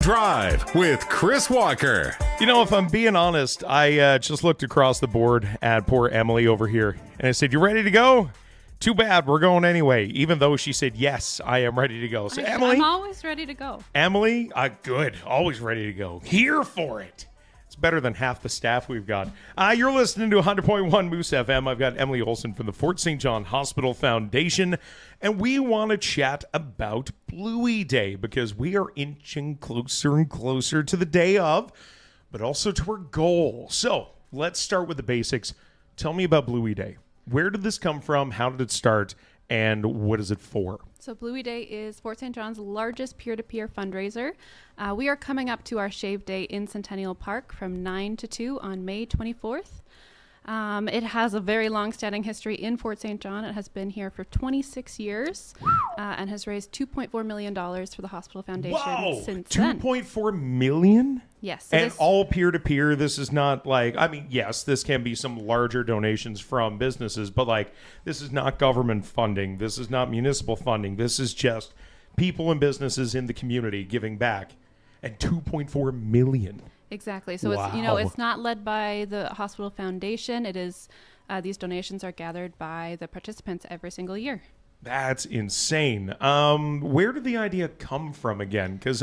Drive with Chris Walker. You know, if I'm being honest, I just looked across the board at poor Emily over here, and I said, "You ready to go?" Too bad, we're going anyway, even though she said, "Yes, I am ready to go." So, Emily. I'm always ready to go. Emily, good. Always ready to go. Here for it. It's better than half the staff we've got. You're listening to 100.1 Moose FM. I've got Emily Olson from the Fort St. John Hospital Foundation, and we want to chat about Bluey Day because we are inching closer and closer to the day of, but also to our goal. So let's start with the basics. Tell me about Bluey Day. Where did this come from? How did it start? And what is it for? So Bluey Day is Fort St. John's largest peer-to-peer fundraiser. We are coming up to our Shave Day in Centennial Park from 9 to 2 on May 24th. It has a very long-standing history in Fort St. John. It has been here for 26 years and has raised $2.4 million for the Hospital Foundation since then. $2.4 million? Yes. And all peer-to-peer. This is not like, yes, this can be some larger donations from businesses, but this is not government funding. This is not municipal funding. This is just people and businesses in the community giving back. And $2.4 million. Exactly. So it's not led by the Hospital Foundation. It is these donations are gathered by the participants every single year. That's insane. Where did the idea come from again? Because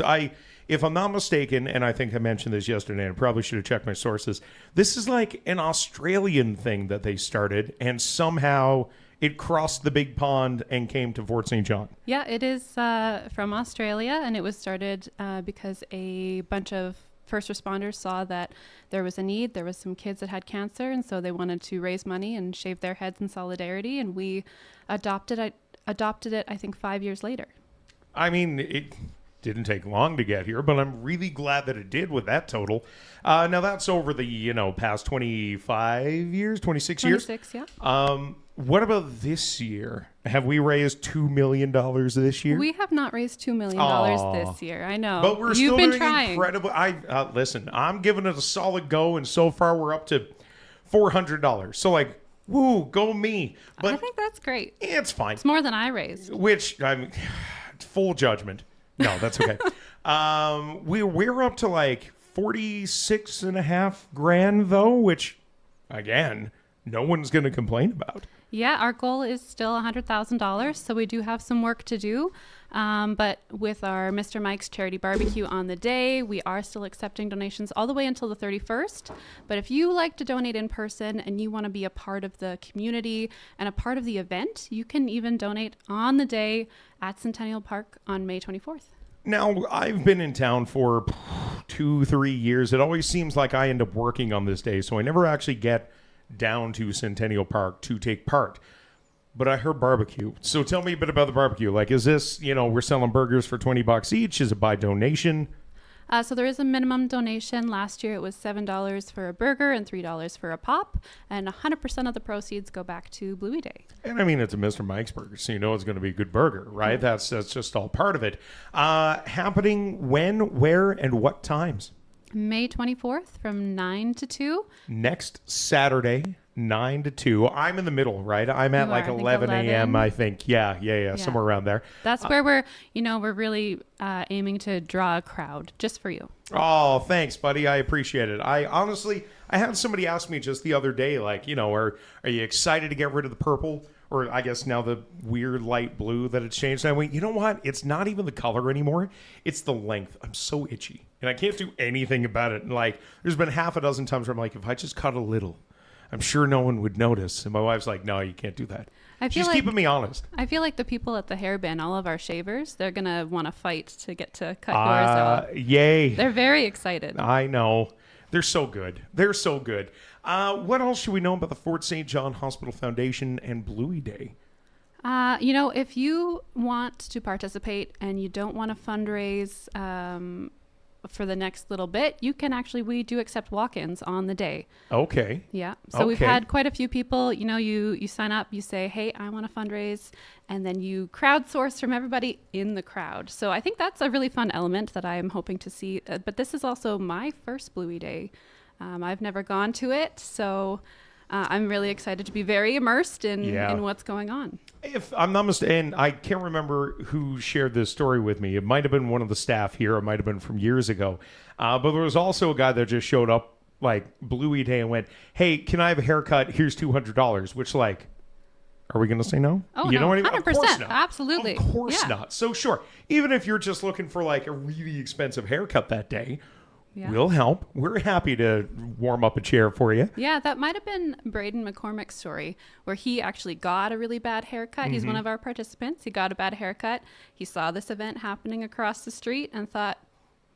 if I'm not mistaken, and I think I mentioned this yesterday, and I probably should have checked my sources, this is like an Australian thing that they started, and somehow it crossed the big pond and came to Fort St. John. Yeah, it is from Australia, and it was started because a bunch of first responders saw that there was a need. There was some kids that had cancer, and so they wanted to raise money and shave their heads in solidarity, and we adopted it, I think, 5 years later. It didn't take long to get here, but I'm really glad that it did with that total. Now, that's over the, past 25 years, 26 years? 26, yeah. What about this year? Have we raised $2 million this year? We have not raised $2 million this year. I know. But we're You've still been doing trying. Incredible. Listen, I'm giving it a solid go, and so far we're up to $400. So, woo, go me. But I think that's great. It's fine. It's more than I raised. Which, full judgment. No, that's okay. We're up to 46.5 grand though, which, again, no one's going to complain about. Yeah, our goal is still $100,000, so we do have some work to do. But with our Mr. Mike's Charity Barbecue on the day, we are still accepting donations all the way until the 31st. But if you like to donate in person and you want to be a part of the community and a part of the event, you can even donate on the day at Centennial Park on May 24th. Now, I've been in town for 2-3 years. It always seems like I end up working on this day, so I never actually get down to Centennial Park to take part. But I heard barbecue. So tell me a bit about the barbecue. Is this, we're selling burgers for $20 each? Is it by donation? So there is a minimum donation. Last year it was $7 for a burger and $3 for a pop. And 100% of the proceeds go back to Bluey Day. And it's a Mr. Mike's burger, so it's going to be a good burger, right? That's just all part of it. Happening when, where, and what times? May 24th from 9 to 2. Next Saturday, 9 to 2. I'm in the middle, right? I'm at 11 a.m., I think. Yeah, somewhere around there. That's where we're really aiming to draw a crowd just for you. Oh, thanks, buddy. I appreciate it. I had somebody ask me just the other day, are you excited to get rid of the purple? Or I guess now the weird light blue that it's changed. And I went, you know what? It's not even the color anymore. It's the length. I'm so itchy. And I can't do anything about it. And there's been half a dozen times where I'm if I just cut a little, I'm sure no one would notice. And my wife's like, no, you can't do that. She's keeping me honest. I feel like the people at the hair bin, all of our shavers, they're going to want to fight to get to cut yours off. Yay. They're very excited. I know. They're so good. What else should we know about the Fort St. John Hospital Foundation and Bluey Day? If you want to participate and you don't want to fundraise for the next little bit, we do accept walk-ins on the day. Okay. Yeah. So we've had quite a few people, you sign up, you say, hey, I want to fundraise, and then you crowdsource from everybody in the crowd. So I think that's a really fun element that I am hoping to see. But this is also my first Bluey Day. I've never gone to it, so I'm really excited to be very immersed in what's going on. If I'm not mistaken, I can't remember who shared this story with me. It might have been one of the staff here. It might have been from years ago. But there was also a guy that just showed up like Bluey Day and went, "Hey, can I have a haircut? Here's $200." Which, like, are we going to say no? Oh, you no, know what I mean? 100%. Of course not. Absolutely. Of course not. So sure, even if you're just looking for like a really expensive haircut that day, we'll help. We're happy to warm up a chair for you. Yeah, that might have been Braden McCormick's story where he actually got a really bad haircut. He's one of our participants. He got a bad haircut. He saw this event happening across the street and thought,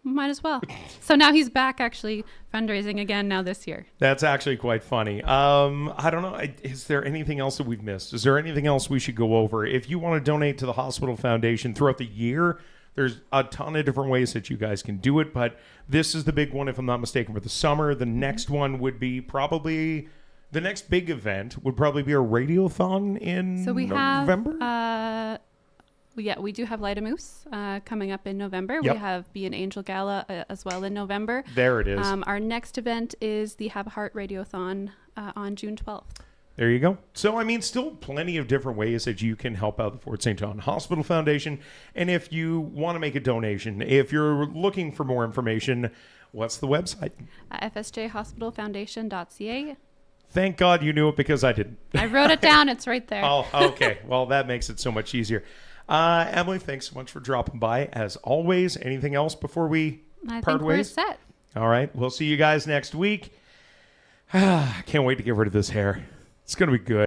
might as well. So now he's back actually fundraising again now this year. That's actually quite funny. I don't know. Is there anything else that we've missed? Is there anything else we should go over? If you want to donate to the Hospital Foundation throughout the year, there's a ton of different ways that you guys can do it, but this is the big one, if I'm not mistaken, for the summer. The next one would be probably, the next big event would probably be a radiothon in November? We do have Light a Moose coming up in November. Yep. We have Be an Angel Gala as well in November. There it is. Our next event is the Have a Heart Radiothon on June 12th. There you go. So, I mean, still plenty of different ways that you can help out the Fort St. John Hospital Foundation. And if you want to make a donation, if you're looking for more information, what's the website? FSJHospitalFoundation.ca. Thank God you knew it because I didn't. I wrote it down. It's right there. Oh, okay. Well, that makes it so much easier. Emily, thanks so much for dropping by. As always, anything else before we I part think ways? we're set. All right. We'll see you guys next week. Can't wait to get rid of this hair. It's going to be good.